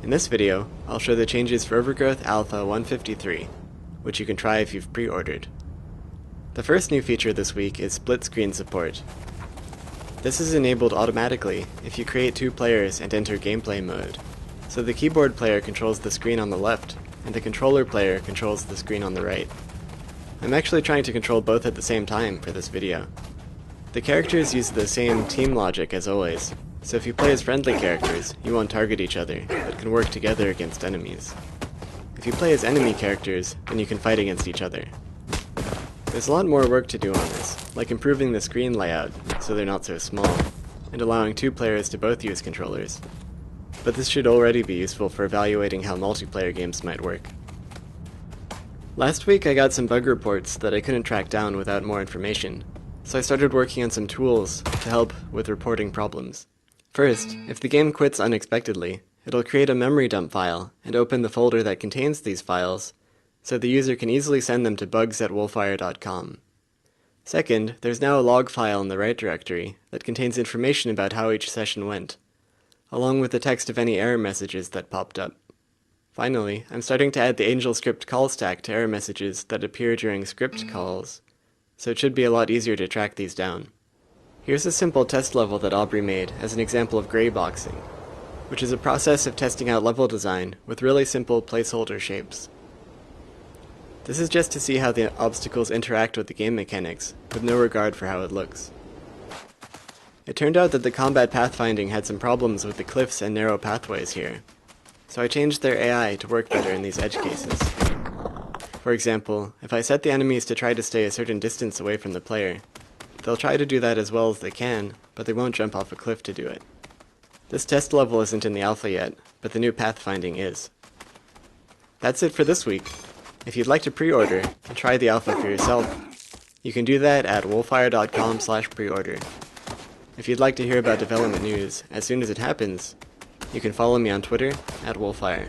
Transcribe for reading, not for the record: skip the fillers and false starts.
In this video, I'll show the changes for Overgrowth Alpha 153, which you can try if you've pre-ordered. The first new feature this week is split screen support. This is enabled automatically if you create two players and enter gameplay mode, so the keyboard player controls the screen on the left, and the controller player controls the screen on the right. I'm actually trying to control both at the same time for this video. The characters use the same team logic as always, so if you play as friendly characters, you won't target each other, but can work together against enemies. If you play as enemy characters, then you can fight against each other. There's a lot more work to do on this, like improving the screen layout so they're not so small, and allowing two players to both use controllers. But this should already be useful for evaluating how multiplayer games might work. Last week I got some bug reports that I couldn't track down without more information, so I started working on some tools to help with reporting problems. First, if the game quits unexpectedly, it'll create a memory dump file and open the folder that contains these files, so the user can easily send them to bugs@wolfire.com. Second, there's now a log file in the right directory that contains information about how each session went, along with the text of any error messages that popped up. Finally, I'm starting to add the Angel script call stack to error messages that appear during script calls, so it should be a lot easier to track these down. Here's a simple test level that Aubrey made as an example of grayboxing, which is a process of testing out level design with really simple placeholder shapes. This is just to see how the obstacles interact with the game mechanics, with no regard for how it looks. It turned out that the combat pathfinding had some problems with the cliffs and narrow pathways here, so I changed their AI to work better in these edge cases. For example, if I set the enemies to try to stay a certain distance away from the player, they'll try to do that as well as they can, but they won't jump off a cliff to do it. This test level isn't in the alpha yet, but the new pathfinding is. That's it for this week. If you'd like to pre-order and try the alpha for yourself, you can do that at wolfire.com/preorder. If you'd like to hear about development news as soon as it happens, you can follow me on Twitter @wolfire.